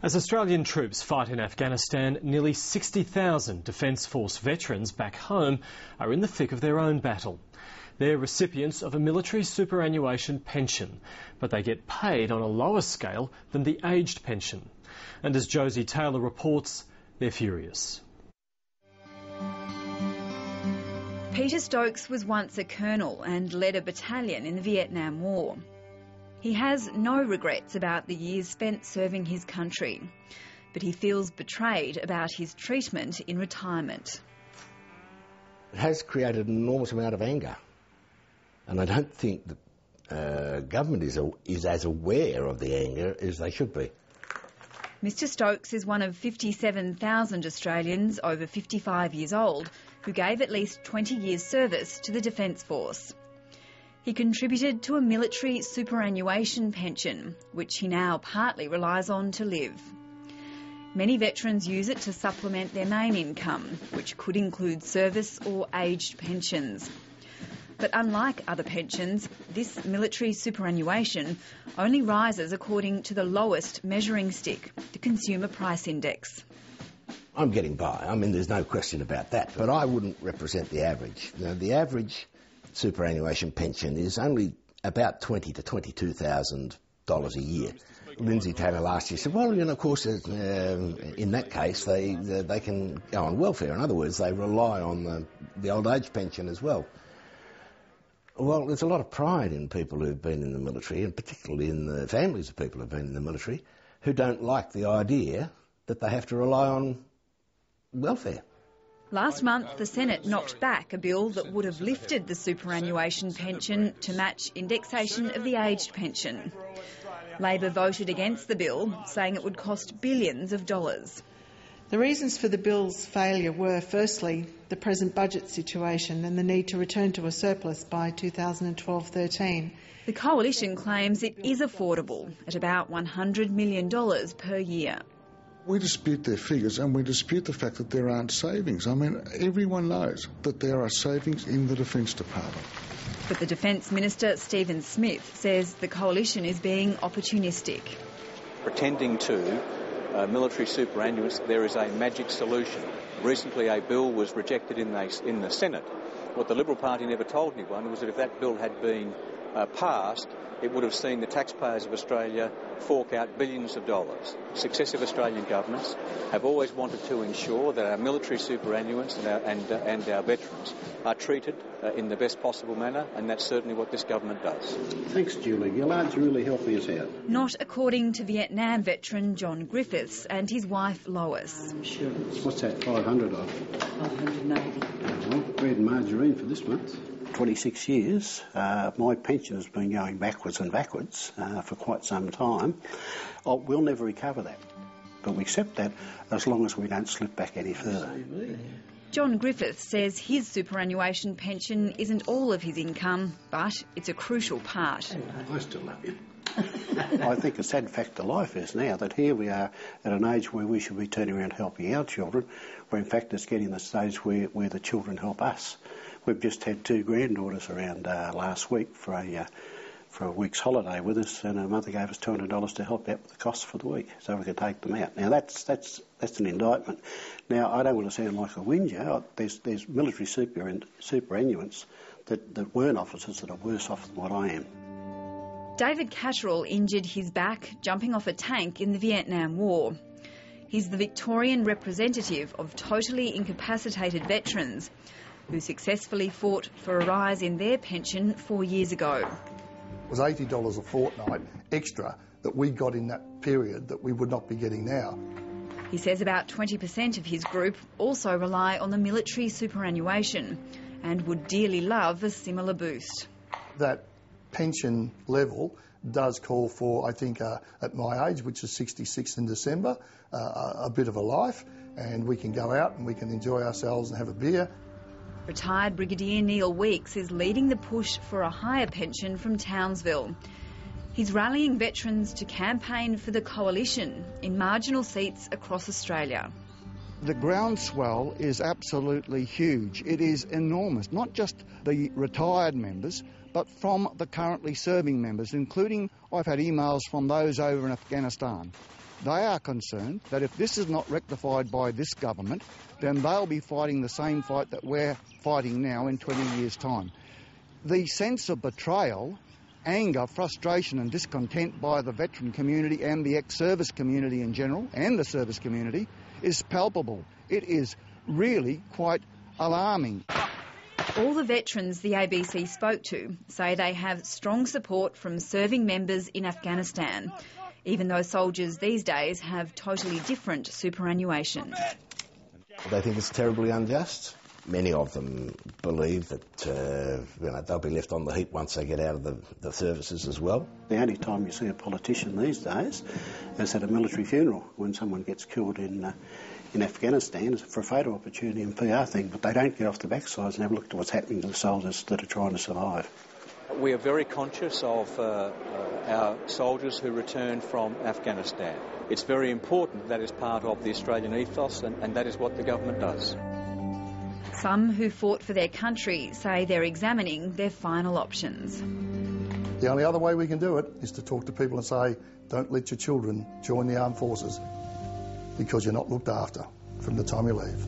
As Australian troops fight in Afghanistan, nearly 60,000 Defence Force veterans back home are in the thick of their own battle. They're recipients of a military superannuation pension, but they get paid on a lower scale than the aged pension. And as Josie Taylor reports, they're furious. Peter Stokes was once a colonel and led a battalion in the Vietnam War. He has no regrets about the years spent serving his country, but he feels betrayed about his treatment in retirement. It has created an enormous amount of anger, and I don't think that government is as aware of the anger as they should be. Mr Stokes is one of 57,000 Australians over 55 years old who gave at least 20 years' service to the Defence Force. He contributed to a military superannuation pension, which he now partly relies on to live. Many veterans use it to supplement their main income, which could include service or aged pensions. But unlike other pensions, this military superannuation only rises according to the lowest measuring stick, the Consumer Price Index. I'm getting by. I mean, there's no question about that. But I wouldn't represent the average. Now, the average superannuation pension is only about $20,000 to $22,000 a year. Lindsay Taylor last year said, well, of course, in that case, they can go on welfare. In other words, they rely on the old age pension as well. Well, there's a lot of pride in people who've been in the military, and particularly in the families of people who've been in the military, who don't like the idea that they have to rely on welfare. Last month, the Senate knocked back a bill that would have lifted the superannuation pension to match indexation of the aged pension. Labor voted against the bill, saying it would cost billions of dollars. The reasons for the bill's failure were, firstly, the present budget situation and the need to return to a surplus by 2012-13. The Coalition claims it is affordable at about $100 million per year. We dispute their figures, and we dispute the fact that there aren't savings. I mean, everyone knows that there are savings in the Defence Department. But the Defence Minister, Stephen Smith, says the Coalition is being opportunistic. Pretending to military superannuants, there is a magic solution. Recently a bill was rejected in the Senate. What the Liberal Party never told anyone was that if that bill had been passed, it would have seen the taxpayers of Australia fork out billions of dollars. Successive Australian governments have always wanted to ensure that our military superannuants and our veterans are treated in the best possible manner, and that's certainly what this government does. Thanks, Julie. Your lads really helping us out. Not according to Vietnam veteran John Griffiths and his wife Lois. Sure. What's that, 500 of? 580. Well, bread and margarine for this month. 26 years, my pension has been going backwards and backwards for quite some time. We'll never recover that, but we accept that as long as we don't slip back any further. John Griffiths says his superannuation pension isn't all of his income, but it's a crucial part. I still love you. I think a sad fact of life is now that here we are at an age where we should be turning around helping our children, where in fact it's getting to the stage where the children help us. We've just had two granddaughters around last week for a week's holiday with us, and her mother gave us $200 to help out with the costs for the week, so we could take them out. Now that's an indictment. Now I don't want to sound like a whinger. There's military superannuants that weren't officers that are worse off than what I am. David CATTERALL injured his back jumping off a tank in the Vietnam War. He's the Victorian representative of totally incapacitated veterans who successfully fought for a rise in their pension 4 years ago. It was $80 a fortnight extra that we got in that period that we would not be getting now. He says about 20% of his group also rely on the military superannuation and would dearly love a similar boost. That pension level does call for, I think, at my age, which is 66 in December, a bit of a life, and we can go out and we can enjoy ourselves and have a beer. Retired Brigadier Neil Weeks is leading the push for a higher pension from Townsville. He's rallying veterans to campaign for the Coalition in marginal seats across Australia. The groundswell is absolutely huge. It is enormous, not just the retired members, but from the currently serving members, including I've had emails from those over in Afghanistan. They are concerned that if this is not rectified by this government, then they'll be fighting the same fight that we're fighting now in 20 years' time. The sense of betrayal, anger, frustration and discontent by the veteran community and the ex-service community in general, and the service community, is palpable. It is really quite alarming. All the veterans the ABC spoke to say they have strong support from serving members in Afghanistan, even though soldiers these days have totally different superannuation. They think it's terribly unjust. Many of them believe that they'll be left on the heap once they get out of the services as well. The only time you see a politician these days is at a military funeral when someone gets killed in Afghanistan. It's for a photo opportunity and PR thing, but they don't get off the backsides and have a look at what's happening to the soldiers that are trying to survive. We are very conscious of our soldiers who return from Afghanistan. It's very important that is part of the Australian ethos, and that is what the government does. Some who fought for their country say they're examining their final options. The only other way we can do it is to talk to people and say, don't let your children join the armed forces because you're not looked after from the time you leave.